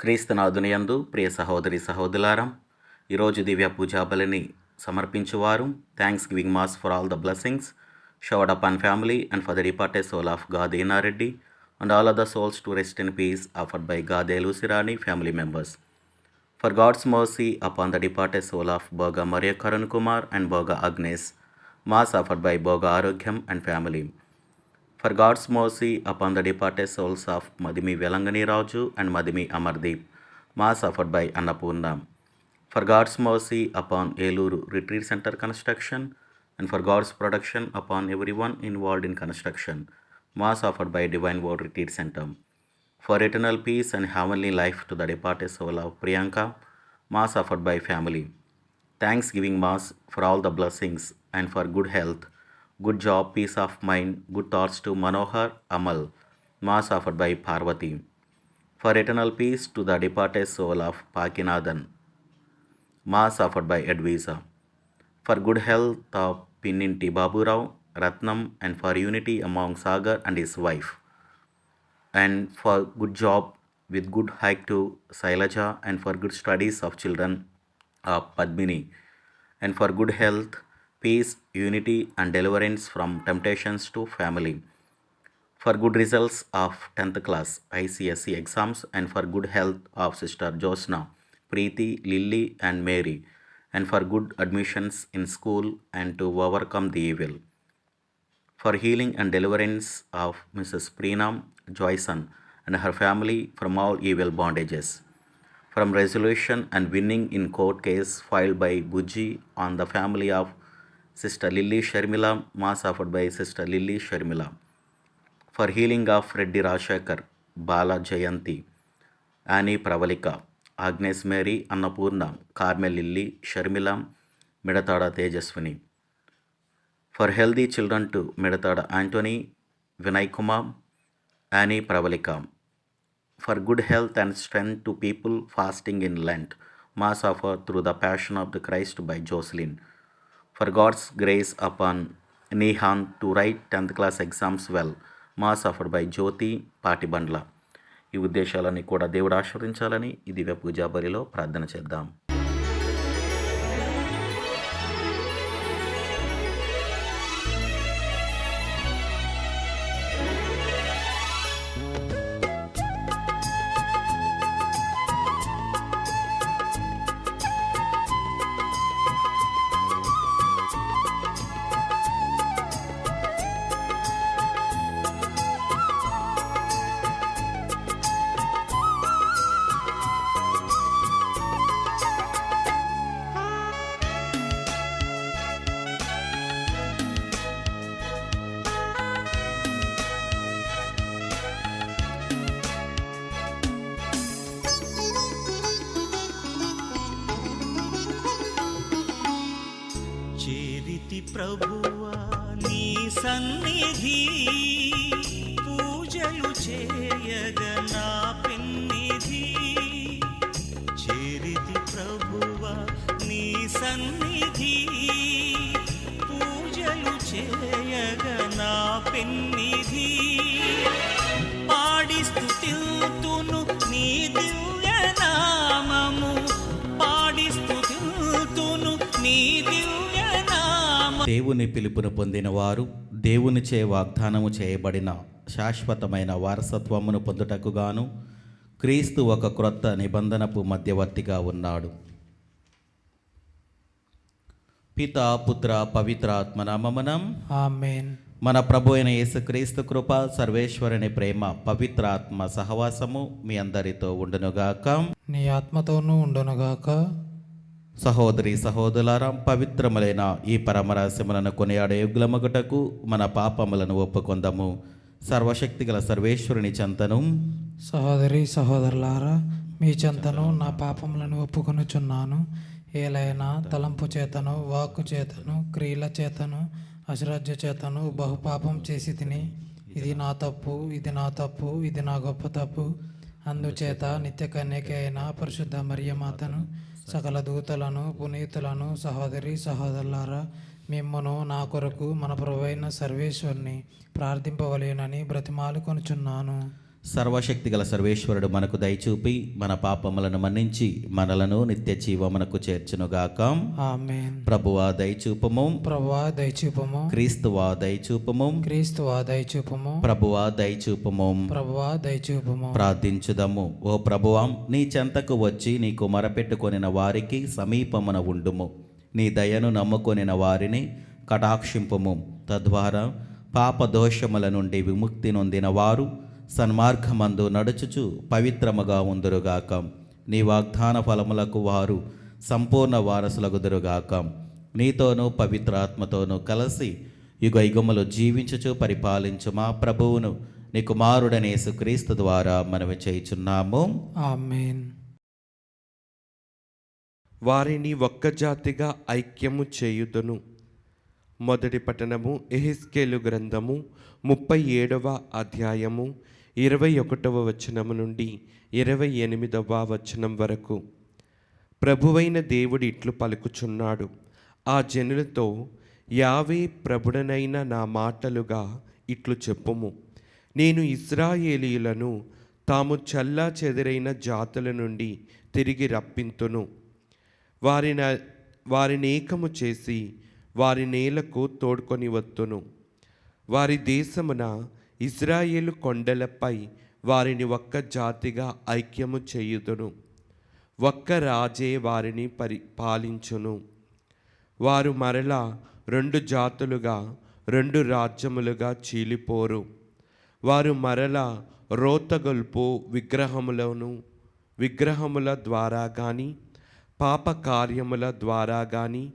క్రీస్తునాథునియందు ప్రియ సహోదరి సహోదరులారా, ఈరోజు దివ్య పూజా బలిని సమర్పించువారు thanksgiving mass for all the blessings showered upon family and for the departed soul of Gadenareddy and all other souls to rest in peace offered by Gade Lusirani family members. For God's mercy upon the departed soul of Boga Maria Karan Kumar and Boga Agnes, Mass offered by Boga Arogyam and family. For God's mercy upon the departed souls of Madhimi Velangani Raju and Madhimi Amardeep, Mass offered by Annapurna. For God's mercy upon Eluru Retreat Center construction and for God's protection upon everyone involved in construction, Mass offered by Divine Word Retreat Center. For eternal peace and heavenly life to the departed soul of Priyanka, Mass offered by family. Thanksgiving Mass for all the blessings and for good health, good job, peace of mind, good thoughts to Manohar Amal, Mass offered by Parvati. For eternal peace to the departed soul of Pakinathan, Mass offered by Edvisa. For good health of Pinninti Baburao, Ratnam, and for unity among Sagar and his wife. And for good job with good hike to Sailaja and for good studies of children of Padmini. And for good health, peace, unity and deliverance from temptations to family. For good results of 10th class ICSE exams and for good health of Sister Josna, Preeti, Lily and Mary. And for good admissions in school and to overcome the evil. For healing and deliverance of Mrs. Preenam Joyson and her family from all evil bondages. From resolution and winning in court case filed by Buji on the family of Sister Lily Sharmila, Mass offered by Sister Lily Sharmila. For healing of Reddy Rashekar, Bala Jayanti, Annie Pravalika, Agnes Mary, Annapurna, Carmel Lily, Sharmila, Medatada Tejaswini. For healthy children to Medatada Anthony, Vinay Kumar, Annie Pravalika. For good health and strength to people fasting in Lent, Mass offered through the Passion of the Christ by Jocelyn. For God's grace upon Nihan to write 10th class exams well, Mass offered by Jyoti Patibandla. ఈ ఉద్దేశాలన్నీ కూడా దేవుడు ఆశీర్వదించాలని ఈ దివ్య పూజా బలిలో ప్రార్థన చేద్దాం. ప్రభువా నీ సన్నిధి పూజలు చేయగ నా పెన్నిధి చేరితి ప్రభువా నీ సన్నిధి పూజలు చేయగ నా పెన్నిధి పాడి స్తుతిల్తును నీ దివ్య నామము పాడి స్తుతిల్తును నీ దివ్య దేవుని పిలుపును పొందిన వారు దేవునిచే వాగ్దానము చేయబడిన శాశ్వతమైన వారసత్వమును పొందుటకుగాను క్రీస్తు ఒక క్రొత్త నిబంధనపు మధ్యవర్తిగా ఉన్నాడు. పితా పుత్ర పవిత్రాత్మ నామమున ఆమేన్. మన ప్రభు అయిన యేసుక్రీస్తు కృప, సర్వేశ్వరుని ప్రేమ, పవిత్రాత్మ సహవాసము మీ అందరితో ఉండునుగాక. నీ ఆత్మతోనూ ఉండునుగాక. సహోదరి సహోదరులారా, పవిత్రములైన ఈ పరమరహస్యములను కొనియాడే యుగ్లమగుటకు మన పాపములను ఒప్పుకొందము. సర్వశక్తిగల సర్వేశ్వరుని చెంతను, సహోదరి సహోదరులారా, మీ చెంతను నా పాపములను ఒప్పుకొనుచున్నాను. ఏలైనా తలంపు చేతను, వాక్కు చేతను, క్రియల చేతను, అశ్రద్ధ చేతను బహుపాపం చేసి తిని, ఇది నా తప్పు, ఇది నా తప్పు, ఇది నా గొప్ప తప్పు. అందుచేత నిత్య కన్యక అయిన పరిశుద్ధ మరియమాతను, సకల దూతలను, పునీతులను, సహోదరి సహోదరులారా, మిమ్మును నా కొరకు మన ప్రభువైన సర్వేశ్వరుని ప్రార్థింపవలెనని బ్రతిమాలుకొనుచున్నాను. సర్వశక్తిగల సర్వేశ్వరుడు మనకు దయచూపి మన పాపములను మన్నించి మనలను నిత్య జీవమునకు చేర్చునుగాక. ఆమేన్. ప్రభువా దయచూపము. ప్రభువా దయచూపము. క్రీస్తువా దయచూపము. క్రీస్తువా దయచూపము. ప్రభువా దయచూపము. ప్రభువా దయచూపము. ప్రార్థించుదము. ఓ ప్రభువా, నీ చెంతకు వచ్చి నీకు మొరపెట్టుకొనిన వారికి సమీపమున ఉండుము. నీ దయను నమ్ముకొనిన వారిని కటాక్షింపుము. తద్వారా పాపదోషముల నుండి విముక్తి నొందిన వారు సన్మార్గమందు నడుచుచు పవిత్రముగా ఉందురుగాక. నీ వాగ్దాన ఫలములకు వారు సంపూర్ణ వారసులగుదురుగాక. నీతోనూ పవిత్రాత్మతోనూ కలిసి యుగ యుగములు జీవించుచు పరిపాలించు మా ప్రభువును నీ కుమారుడైన యేసుక్రీస్తు ద్వారా మనవి చేయుచున్నాము. ఆమేన్. వారిని ఒక్కజాతిగా ఐక్యము చేయుదును. మొదటి పట్టణము ఎహెజ్కేలు గ్రంథము 37వ అధ్యాయము 21వ వచనము నుండి 28వ వచనం వరకు. ప్రభువైన దేవుడు ఇట్లు పలుకుచున్నాడు, ఆ జనులతో, యావే ప్రభుడనైన నా మాటలుగా ఇట్లు చెప్పుము. నేను ఇశ్రాయేలీయులను తాము చల్లా చెదరైన జాతుల నుండి తిరిగి రప్పింతును. వారినేకము చేసి వారి నేలకు తోడ్కొని వత్తును. వారి దేశమున ఇశ్రాయేలు కొండలపై వారిని ఒక్క జాతిగా ఐక్యము చేయుదును. ఒక్క రాజే వారిని పరిపాలించును. వారు మరలా 2 జాతులుగా 2 రాజ్యములుగా చీలిపోరు. వారు మరలా రోతగొల్పు విగ్రహముల ద్వారా కానీ పాప కార్యముల ద్వారా కానీ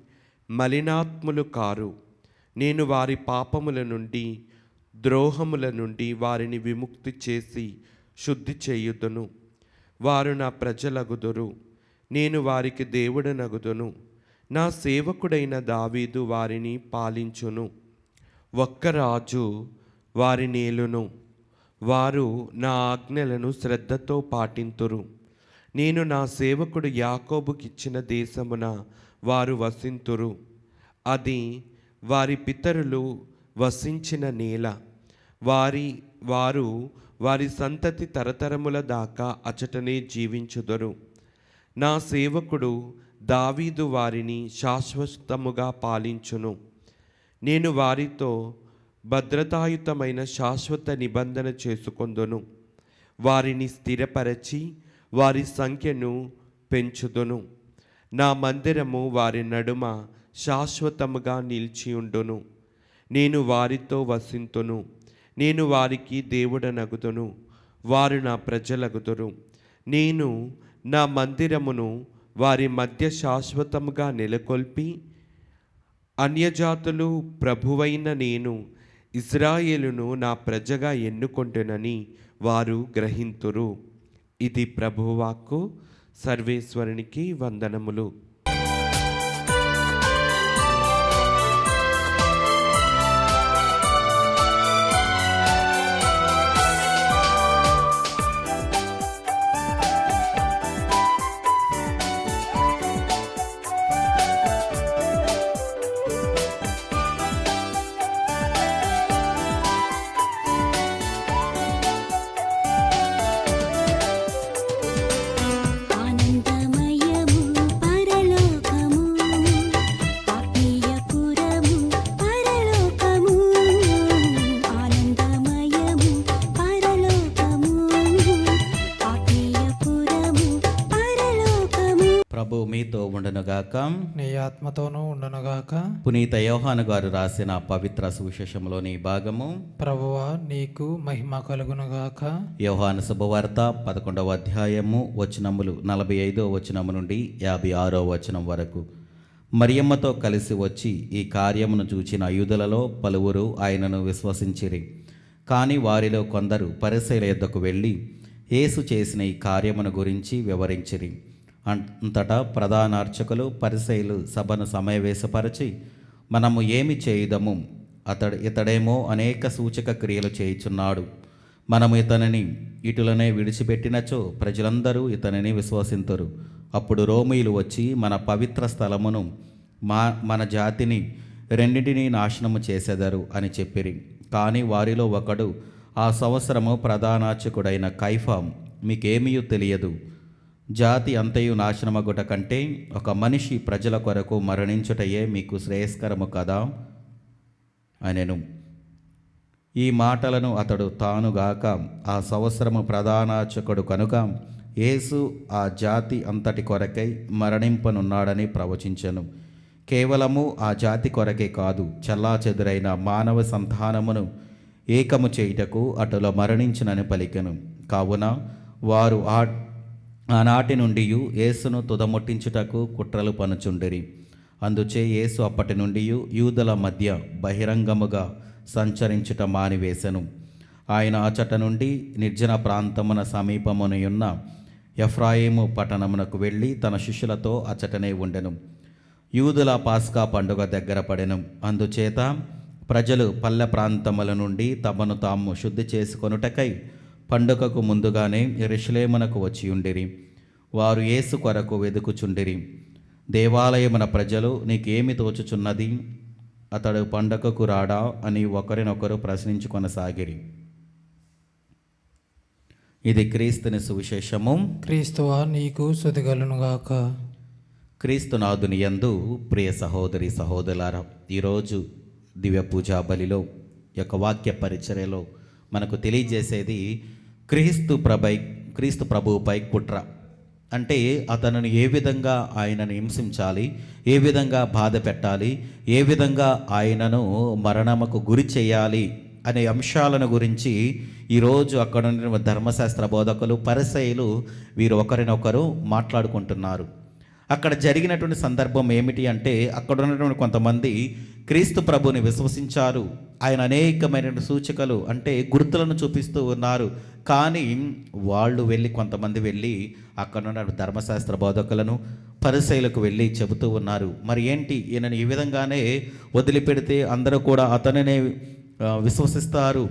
మలినాత్ములు కారు. నేను వారి పాపముల నుండి ద్రోహముల నుండి వారిని విముక్తి చేసి శుద్ధి చేయుదును. వారు నా ప్రజలగుదురు, నేను వారికి దేవుడనగుదును. నా సేవకుడైన దావీదు వారిని పాలించును. ఒక్క రాజు వారి నేలును. వారు నా ఆజ్ఞలను శ్రద్ధతో పాటింతురు. నేను నా సేవకుడు యాకోబుకిచ్చిన దేశమున వారు వసింతురు. అది వారి పితరులు వసించిన నేల. వారు వారి సంతతి తరతరముల దాకా అచటనే జీవించుదురు. నా సేవకుడు దావీదు వారిని శాశ్వతముగా పాలించును. నేను వారితో భద్రతాయుతమైన శాశ్వత నిబంధన చేసుకొందును. వారిని స్థిరపరచి వారి సంఖ్యను పెంచుదును. నా మందిరము వారి నడుమ శాశ్వతముగా నిలిచియుండును. నేను వారితో వసింతును. నేను వారికి దేవుడనగుదును. వారు నా ప్రజలగుదురు. నేను నా మందిరమును వారి మధ్య శాశ్వతముగా నెలకొల్పి, అన్యజాతులు ప్రభువైన నేను ఇశ్రాయేలును నా ప్రజగా ఎన్నుకొంటునని వారు గ్రహింతురు. ఇది ప్రభువాక్కు. సర్వేశ్వరునికి వందనములు. మీతో ఉండనుగాక. నీ ఆత్మతోనూ ఉండనుగాక. పునీత యోహాను గారు రాసిన పవిత్ర సువిశేషంలోని భాగము. ప్రభువా నీకు మహిమ కలుగునుగాక. యోహాను శుభవార్త 11వ అధ్యాయము వచనములు 45వ వచనము నుండి 56వ వచనం వరకు. మరియమ్మతో కలిసి వచ్చి ఈ కార్యమును చూచిన యూదులలో పలువురు ఆయనను విశ్వసించిరి. కానీ వారిలో కొందరు పరిసయ్యుల యొద్దకు వెళ్ళి యేసు చేసిన ఈ కార్యమును గురించి వివరించిరి. అంతటా ప్రధాన అర్చకులు పరిసయ్యులు సభను సమావేశపరచి, మనము ఏమి చేయుదము? ఇతడేమో అనేక సూచక క్రియలు చేయుచున్నాడు. మనము ఇతనిని ఇటులనే విడిచిపెట్టినచో ప్రజలందరూ ఇతనిని విశ్వసింతురు. అప్పుడు రోమీయులు వచ్చి మన పవిత్ర స్థలమును మన జాతిని రెండింటినీ నాశనము చేసెదరు అని చెప్పిరి. కానీ వారిలో ఒకడు, ఆ సంవత్సరము ప్రధానార్చకుడైన కైఫా, మీకేమీ తెలియదు, జాతి అంతయు నాశనమగుట కంటే ఒక మనిషి ప్రజల కొరకు మరణించుటయే మీకు శ్రేయస్కరము కదా అనెను. ఈ మాటలను అతడు తానుగాక ఆ సంవత్సరము ప్రధానార్చకుడు కనుక యేసు ఆ జాతి అంతటి కొరకై మరణింపనున్నాడని ప్రవచించెను. కేవలము ఆ జాతి కొరకే కాదు, చెల్లాచెదురైన మానవ సంతానమును ఏకము చేయుటకు అటుల మరణించునని పలికెను. కావున వారు ఆనాటి నుండి యేసును తుదముట్టించుటకు కుట్రలు పనుచుండిరి. అందుచే యేసు అప్పటి నుండి యూదుల మధ్య బహిరంగముగా సంచరించుట మానివేశను. ఆయన అచట నుండి నిర్జన ప్రాంతమున సమీపమునయున్న ఎఫ్రాయిము పట్టణమునకు వెళ్ళి తన శిష్యులతో అచటనే ఉండెను. యూదుల పాస్కా పండుగ దగ్గర పడెను. అందుచేత ప్రజలు పల్లె ప్రాంతముల నుండి తమను తాము శుద్ధి చేసుకొనుటకై పండుగకు ముందుగానే యెరూషలేమునకు వచ్చి ఉండిరి. వారు యేసు కొరకు వెదుకుచుండిరి. దేవాలయమున ప్రజలు, నీకేమి తోచుచున్నది, అతడు పండగకు రాడా అని ఒకరినొకరు ప్రశ్నించుకొనసాగిరి. ఇది క్రీస్తుని సువిశేషము. క్రీస్తువా నీకు స్తుతికలునుగాక. క్రీస్తునాథుని యందు ప్రియ సహోదరి సహోదరులారా, ఈరోజు దివ్య పూజా బలిలో యొక్క వాక్య పరిచర్యలో మనకు తెలియజేసేది క్రీస్తు ప్రభువుపై కుట్ర. అంటే అతనిని ఏ విధంగా ఆయనను హింసించాలి, ఏ విధంగా బాధ పెట్టాలి, ఏ విధంగా ఆయనను మరణముకు గురి చేయాలి అనే అంశాలను గురించి ఈరోజు అక్కడ ఉన్న ధర్మశాస్త్ర బోధకులు, పరిసయ్యులు వీరు ఒకరినొకరు మాట్లాడుకుంటున్నారు. అక్కడ జరిగినటువంటి సందర్భం ఏమిటి అంటే, అక్కడ ఉన్నటువంటి కొంతమంది క్రీస్తు ప్రభుని విశ్వసించారు. ఆయన అనేకమైన సూచికలు అంటే గుర్తులను చూపిస్తూ ఉన్నారు. కానీ కొంతమంది వెళ్ళి అక్కడ ఉన్న ధర్మశాస్త్ర బోధకులను, పరిసయ్యులకు వెళ్ళి చెబుతూ ఉన్నారు, మరి ఏంటి ఈయనని ఈ విధంగానే వదిలిపెడితే అందరూ కూడా అతనినే విశ్వసిస్తారు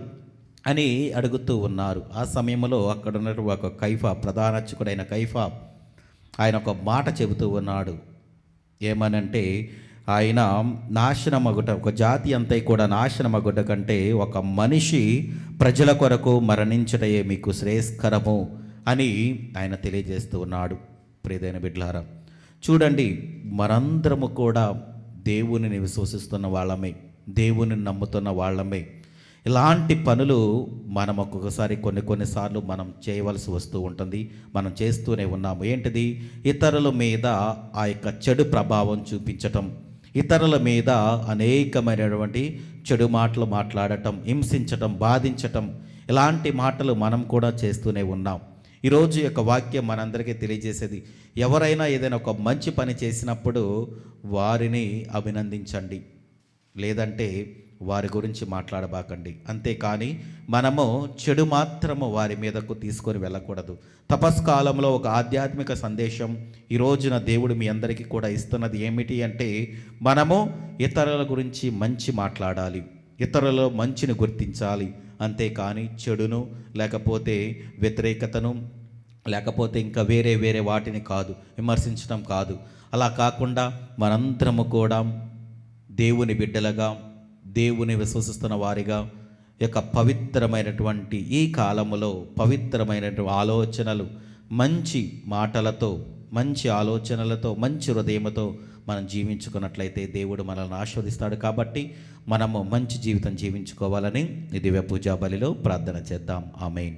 అని అడుగుతూ ఉన్నారు. ఆ సమయంలో అక్కడ ఉన్నటువంటి ఒక కైఫా, ప్రధానార్చకుడైన కైఫా, ఆయన ఒక మాట చెబుతూ ఉన్నాడు. ఏమనంటే, ఆయన నాశనమగుట, ఒక జాతి అంతా కూడా నాశనమగుట కంటే ఒక మనిషి ప్రజల కొరకు మరణించుటయే మీకు శ్రేయస్కరము అని ఆయన తెలియజేస్తూ ఉన్నాడు. ప్రియమైన బిడ్డలారా, చూడండి, మనందరము కూడా దేవునిని విశ్వసిస్తున్న వాళ్ళమే, దేవుని నమ్ముతున్న వాళ్ళమే. ఇలాంటి పనులు మనం ఒక్కొక్కసారి కొన్నిసార్లు మనం చేయవలసి వస్తూ ఉంటుంది. మనం చేస్తూనే ఉన్నాము. ఏంటిది? ఇతరుల మీద ఆ యొక్క చెడు ప్రభావం చూపించటం, ఇతరుల మీద అనేకమైనటువంటి చెడు మాటలు మాట్లాడటం, హింసించటం, బాధించటం, ఇలాంటి మాటలు మనం కూడా చేస్తూనే ఉన్నాం. ఈరోజు యొక్క వాక్యం మనందరికీ తెలియజేసేది, ఎవరైనా ఏదైనా ఒక మంచి పని చేసినప్పుడు వారిని అభినందించండి, లేదంటే వారి గురించి మాట్లాడబాకండి. అంతేకాని మనము చెడు మాత్రము వారి మీదకు తీసుకొని వెళ్ళకూడదు. తపస్కాలంలో ఒక ఆధ్యాత్మిక సందేశం ఈ రోజున దేవుడు మీ అందరికీ కూడా ఇస్తున్నది ఏమిటి అంటే, మనము ఇతరుల గురించి మంచి మాట్లాడాలి, ఇతరులలో మంచిని గుర్తించాలి. అంతేకాని చెడును, లేకపోతే వ్యతిరేకతను, లేకపోతే ఇంకా వేరే వాటిని కాదు, విమర్శించడం కాదు. అలా కాకుండా మనందరము కూడా దేవుని బిడ్డలుగా, దేవుని విశ్వసిస్తున్న వారిగా యొక్క పవిత్రమైనటువంటి ఈ కాలములో పవిత్రమైనటువంటి ఆలోచనలు, మంచి మాటలతో, మంచి ఆలోచనలతో, మంచి హృదయంతో మనం జీవించుకున్నట్లయితే దేవుడు మనల్ని ఆశీర్వదిస్తాడు. కాబట్టి మనము మంచి జీవితం జీవించుకోవాలని ఈ దివ్య పూజా బలిలో ప్రార్థన చేద్దాం. ఆమేన్.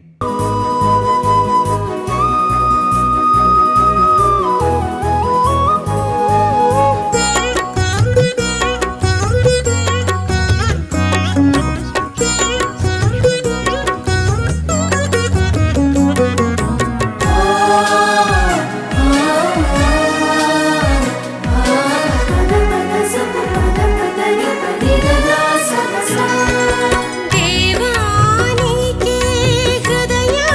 దేవానికి హృదయా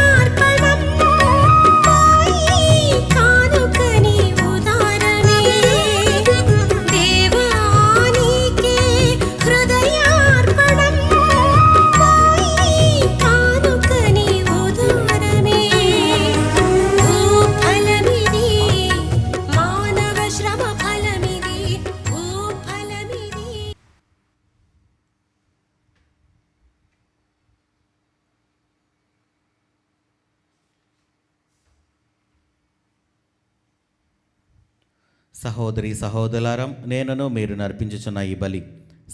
సహోదరి సహోదరులారం, నేనును మీరు నర్పించుచున్న ఈ బలి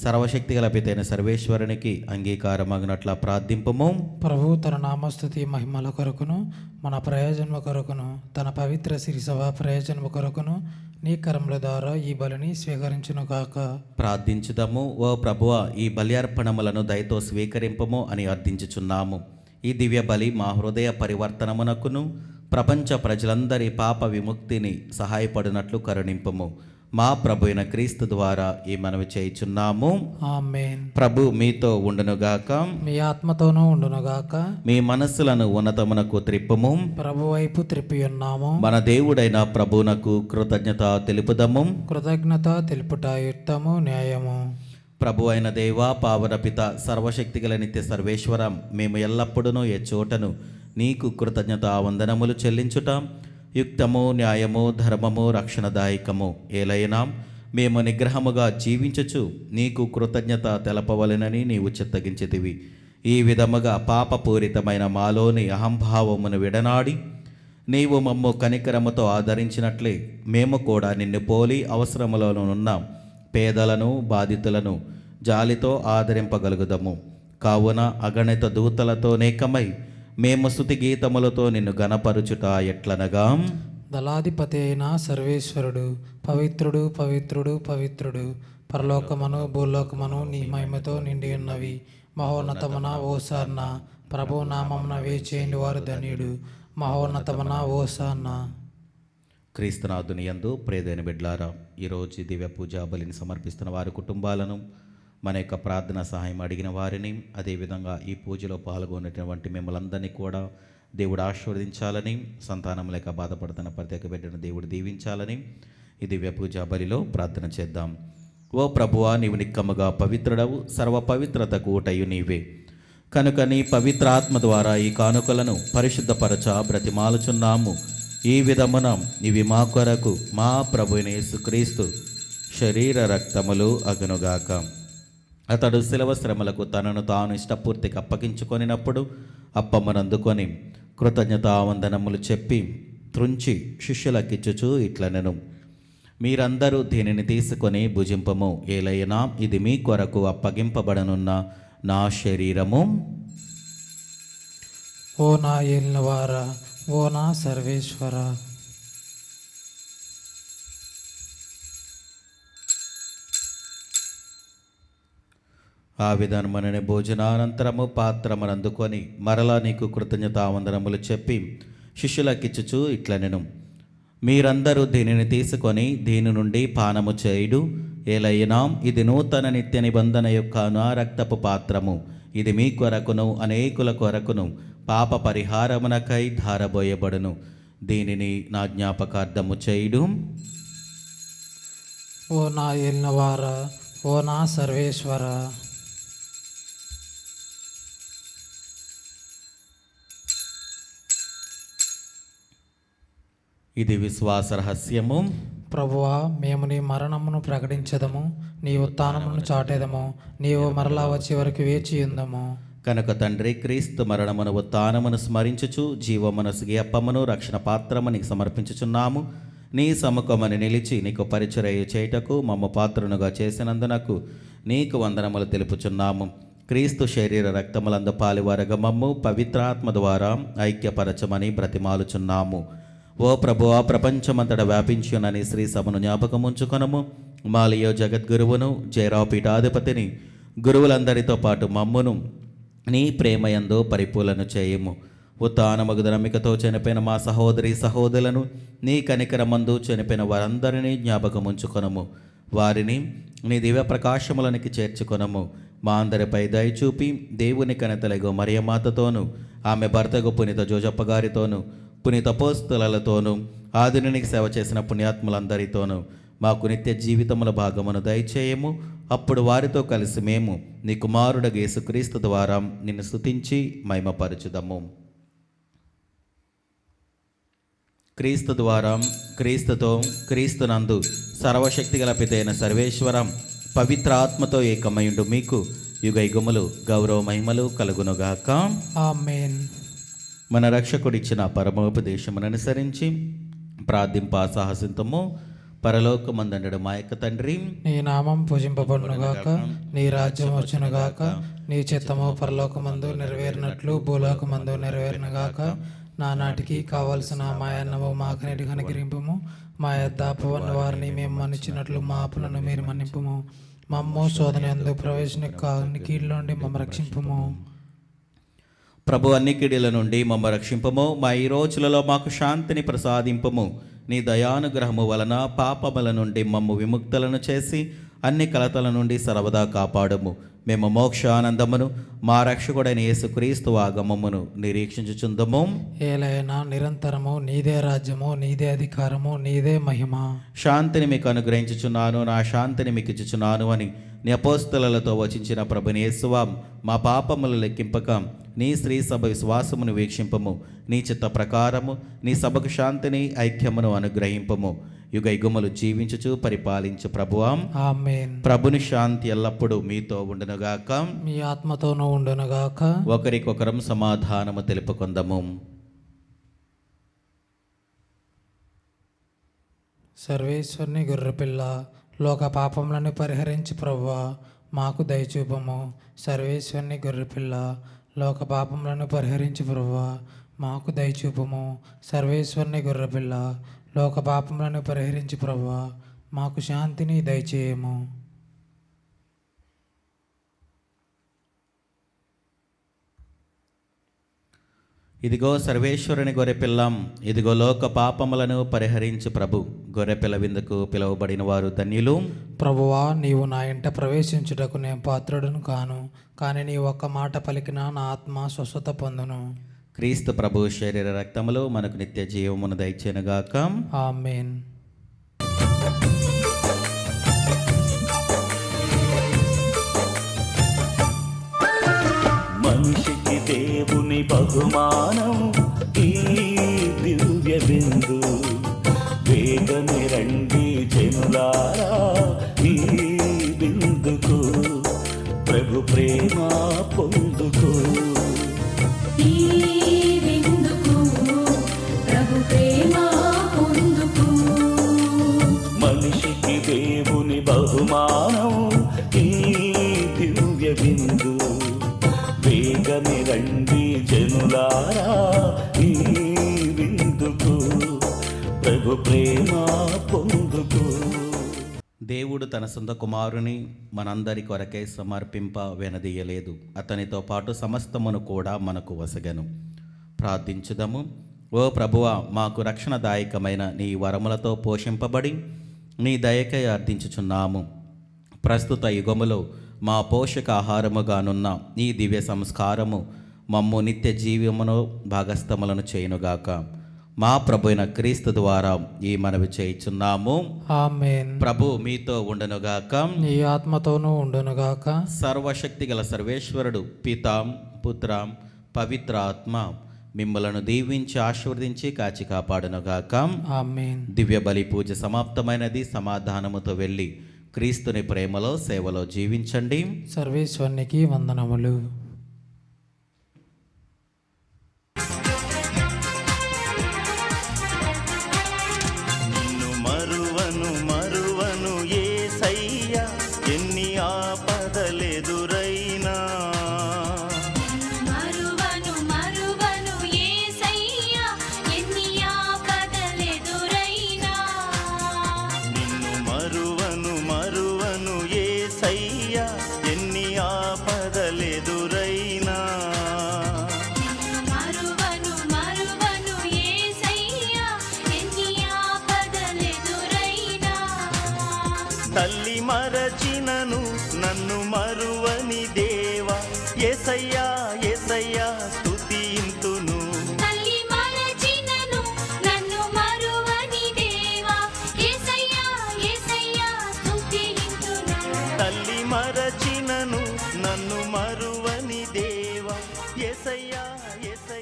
సర్వశక్తిగల పితైన సర్వేశ్వరునికి అంగీకారమగినట్ల ప్రార్థింపము. ప్రభు తన నామస్తుతి మహిమల కొరకును మన ప్రయోజనము కొరకును తన పవిత్ర శిరిసభ ప్రయోజనము కొరకును నీ కరముల ద్వారా ఈ బలిని స్వీకరించును కాక. ప్రార్థించుదము. ఓ ప్రభువ, ఈ బల్యార్పణములను దయతో స్వీకరింపము అని అర్థించుచున్నాము. ఈ దివ్య బలి మా హృదయ పరివర్తనమునకును ప్రపంచ ప్రజలందరి పాప విముక్తిని సహాయపడినట్లు కరుణింపము. మా ప్రభు అయిన క్రీస్తు ద్వారా ఈ మనవి చేయుచున్నాము. ఆమేన్. ప్రభు మీతో ఉండునుగాక. మీ ఆత్మతోనూ ఉండునుగాక. మీ మనస్సులను ఉన్నతమునకు త్రిప్పుము. ప్రభు వైపు త్రిప్పి ఉన్నాము. మన దేవుడైన ప్రభువునకు కృతజ్ఞత తెలుపుదము. కృతజ్ఞత తెలుపుట యుక్తము న్యాయము. ప్రభు అయిన దేవా, పావన పిత, సర్వశక్తిగల నిత్య సర్వేశ్వరం, మేము ఎల్లప్పుడూ ఏ చోటను నీకు కృతజ్ఞత వందనములు చెల్లించుట యుక్తము, న్యాయము, ధర్మము, రక్షణదాయకము. ఏలైనా మేము నిగ్రహముగా జీవించుచు నీకు కృతజ్ఞత తెలపవలెనని నీవు చిత్తగించితివి. ఈ విధముగా పాపపూరితమైన మాలోని అహంభావమును విడనాడి నీవు మమ్ము కనికరముతో ఆదరించినట్లే మేము కూడా నిన్ను పోలి అవసరములోనున్న పేదలను, బాధితులను జాలితో ఆదరింపగలుగుదము. కావున అగణిత దూతలతో నేకమై మేము స్తుతి గీతములతో నిన్ను గణపరుచుట ఎట్లనగా, దళాధిపతి అయిన సర్వేశ్వరుడు పవిత్రుడు పవిత్రుడు పవిత్రుడు, పరలోకమును భూలోకమును నీ మహిమతో నిండి ఉన్నవి. మహోన్నతమున ఓసాన్న, ప్రభు నామమున వేచేయండి వారు ధన్యుడు. మహోన్నతమున ఓసాన్న. క్రీస్తునాథుని యందు ప్రియమైన బిడ్డలారా, ఈరోజు ఈ దివ్య పూజా బలిని సమర్పిస్తున్న వారి కుటుంబాలను, మన యొక్క ప్రార్థన సహాయం అడిగిన వారిని, అదేవిధంగా ఈ పూజలో పాల్గొనేటువంటి మిమ్మల్ందరినీ కూడా దేవుడు ఆశీర్వదించాలని, సంతానం లేక బాధపడుతున్న ప్రత్యేక బిడ్డను దేవుడు దీవించాలని ఈ దివ్య పూజా బలిలో ప్రార్థన చేద్దాం. ఓ ప్రభువా, నీవు నిక్కముగా పవిత్రుడవు, సర్వ పవిత్రతకు ఊటయు నీవే. కనుక నీ పవిత్ర ఆత్మ ద్వారా ఈ కానుకలను పరిశుద్ధపరచ బ్రతిమాలుచున్నాము. ఈ విధమున ఇవి మా కొరకు మా ప్రభువైన యేసుక్రీస్తు శరీర రక్తములు అగునుగాక. అతడు శిలవ శ్రమలకు తనను తాను ఇష్టపూర్తిగా అప్పగించుకొనినప్పుడు అప్పమ్మనందుకొని కృతజ్ఞతావందనములు చెప్పి త్రుంచి శిష్యులకిచ్చుచు ఇట్లనెను, మీరందరూ దీనిని తీసుకొని భుజింపము. ఏలైనా ఇది మీ కొరకు అప్పగింపబడనున్న నా శరీరము. ఓ నా ఏలినవారా, ఓ నా సర్వేశ్వర. ఆ విధానమనని భోజనానంతరము పాత్రమునందుకొని మరలా నీకు కృతజ్ఞతావందనములు చెప్పి శిష్యులకిచ్చుచు ఇట్లనెను, మీరందరూ దీనిని తీసుకొని దీని నుండి పానము చేయుడు. ఏలైనా ఇది నూతన నిత్య నిబంధన యొక్క నా రక్తపు పాత్రము. ఇది మీ కొరకును అనేకుల కొరకును పాప పరిహారమునకై ధారబోయబడును. దీనిని నా జ్ఞాపకార్థము చేయుడు. ఓ నా ఏలినవారా, ఓ నా సర్వేశ్వర. ఇది విశ్వాస రహస్యము. ప్రభువా, మేము నీ మరణమును ప్రకటించదము, నీ ఉత్థానమును చాటెదము. నీవు మరలా వచ్చే వరకు వేచి ఉందము. కనుక తండ్రి, క్రీస్తు మరణమును ఉత్థానమును స్మరించుచు జీవమనసుగి అప్పమును రక్షణ పాత్రము నీకు సమర్పించుచున్నాము. నీ సముఖమని నిలిచి నీకు పరిచర్య చేయుటకు మమ్మ పాత్రనుగా చేసినందునకు నీకు వందనములు తెలుపుచున్నాము. క్రీస్తు శరీర రక్తములందు పాలివారగా మమ్ము పవిత్రాత్మ ద్వారా ఐక్యపరచమని బ్రతిమాలుచున్నాము. ఓ ప్రభువా, ప్రపంచమంతటా వ్యాపించి ఉన్న నీ శ్రీ సభను జ్ఞాపకముంచుకొనము. మాలియో జగద్గురువును, జయరావు పీఠాధిపతిని, గురువులందరితో పాటు మమ్మును నీ ప్రేమయందు పరిపూలను చేయము. ఉత్థానమగు నమ్మికతో చనిపోయిన మా సహోదరి సహోదరులను, నీ కనికరమందు చనిపోయిన వారందరినీ జ్ఞాపకముంచుకొనము. వారిని నీ దివ్య ప్రకాశములనికి చేర్చుకొనము. మా అందరిపై దయచూపి దేవుని కనతలగు మరియమాతతోనూ, ఆమె భర్తకు పునీత జోజప్ప గారితోనూ, పునీత అపోస్తలులతోనూ, ఆదినికి సేవ చేసిన పుణ్యాత్ములందరితోనూ మాకు నిత్య జీవితముల భాగమును దయచేయము. అప్పుడు వారితో కలిసి మేము నీ కుమారుడగు యేసుక్రీస్తు ద్వారా నిన్ను స్తుతించి మహిమపరచుదము. క్రీస్తు ద్వారా, క్రీస్తుతో, క్రీస్తునందు సర్వశక్తిగల పితైన సర్వేశ్వరం పవిత్ర ఆత్మతో ఏకమయుండు మీకు యుగయుగములు గౌరవ మహిమలు కలుగునుగాక. ఆమేన్. మన రక్షకుడిచ్చిన పరమోపదేశమును అనుసరించి ప్రార్థింప సాహసింతము. పరలోకమందుండు మా యొక్క తండ్రి, నీ నామం పూజింపబడునుగాక, నీ రాజ్యం వచ్చునుగాక, నీ చిత్తము పరలోకమందు నెరవేరినట్లు భూలోకమందు నెరవేరునుగాక. నానాటికి కావలసిన మా అన్నము మాకు నేటి కనికరింపుము, మా యొద్ద అపవన్న వారిని మేము మన్నించినట్లు మా అప్పులను మీరు మన్నింపుము. మమ్ము శోధన యందు ప్రవేశించని కీడులోండి మమ్మ రక్షింపుము. ప్రభు అన్ని కీడుల నుండి మమ్మ రక్షింపము. మా ఈ రోజులలో మాకు శాంతిని ప్రసాదింపము. నీ దయానుగ్రహము వలన పాపముల నుండి మమ్ము విముక్తులను చేసి అన్ని కలతల నుండి సర్వదా కాపాడము. మేము మోక్షానందమును మా రక్షకుడైన యేసుక్రీస్తు ఆగమమును నిరీక్షించుచుందము. ఏలైనా నిరంతరము నీదే రాజ్యము, నీదే అధికారము, నీదే మహిమ. శాంతిని మీకు అనుగ్రహించుచున్నాను, నా శాంతిని మీకు ఇచ్చుచున్నాను అని నీ అపోస్తలులతో వచించిన ప్రభుని యేసువా, మా పాపములు లెక్కింపక నీ స్త్రీ సభ విశ్వాసమును వీక్షింపము. నీ చిత్త ప్రకారము నీ సభకు శాంతిని ఐక్యమును అనుగ్రహింపము. యుగ యుగములు జీవించుచు పరిపాలించు ప్రభువా, ఆమేన్. ప్రభుని శాంతి ఎల్లప్పుడూ మీతో ఉండునుగాక, మీ ఆత్మతోనూ ఉండునుగాక. ఒకరికొకరం సమాధానము తెలుపుకొందము. సర్వేశ్వరుని గొర్రెపిల్ల, లోక పాపములను పరిహరించి ప్రభువా మాకు దయచూపము. సర్వేశ్వరుని గొర్రెపిల్ల, లోక పాపములను పరిహరించి ప్రభువా మాకు దయచూపము. సర్వేశ్వరుని గొర్రెపిల్ల, లోక పాపములను పరిహరించి ప్రభువా మాకు శాంతిని దయచేయము. ఇదిగో సర్వేశ్వరుని గొర్రెపిల్లం, ఇదిగో లోక పాపములను పరిహరించు ప్రభు. గొర్రెపిల్ల విందుకు పిలువబడిన వారు ధన్యులు. ప్రభువా, నీవు నా ఇంట ప్రవేశించుటకు నేను పాత్రుడను కాను, కానీ నీ ఒక్క మాట పలికిన నా ఆత్మ స్వస్థత పొందును. క్రీస్తు ప్రభు శరీర రక్తములు మనకు నిత్య జీవమును దయచేనుగాక, ఆమేన్. మనిషికి దేవుని బహుమానం ఈ దివ్య బిందు. వేగమే రండి జనులారా ఈ బిందుకు, ప్రభు ప్రేమ పొందుకు. ఈ విందుకు ప్రభు ప్రేమ పొందుకు. మనిషికి దేవుని బహుమానం ఈ దివ్య బిందు. వేగమే రండి జనులారా ఈ విందుకు, ప్రభు ప్రేమ పొందుకు. దేవుడు తన సొంత కుమారుని మనందరి కొరకై సమర్పింప వెనదీయలేదు, అతనితో పాటు సమస్తమును కూడా మనకు వసగను. ప్రార్థించుదము. ఓ ప్రభువా, మాకు రక్షణదాయకమైన నీ వరములతో పోషింపబడి నీ దయకై అర్థించుచున్నాము. ప్రస్తుత యుగములో మా పోషకాహారముగానున్న ఈ దివ్య సంస్కారము మమ్ము నిత్య జీవమును భాగస్థములను చేయునుగాక. మా ప్రభు అయిన క్రీస్తు ద్వారా ఈ మనవి చేయుచున్నాము, ఆమేన్. ప్రభు మీతో ఉండునుగాక, నీ ఆత్మతోనూ ఉండునుగాక. సర్వశక్తి గల సర్వేశ్వరుడు పితాం పుత్రం పవిత్ర ఆత్మ మిమ్మలను దీవించి ఆశీర్వదించి కాచి కాపాడునుగాక, ఆమేన్. దివ్య బలి పూజ సమాప్తమైనది. సమాధానముతో వెళ్ళి క్రీస్తుని ప్రేమలో సేవలో జీవించండి. సర్వేశ్వరునికి వందనములు. నిన్ను మరువను మరువను యేసయ్యా, ఎన్ని ఆపదలెదురైనా. మరువను మరువను యేసయ్యా, ఎన్ని ఆపదలెదురైనా. నిన్ను మరువను మరువను యేసయ్యా, ఎన్ని ఆపదలెదురైనా. మరువను మరువను యేసయ్యా, ఎన్ని ఆపదలెదురైనా. తల్లి మరచినను నన్ను మరువని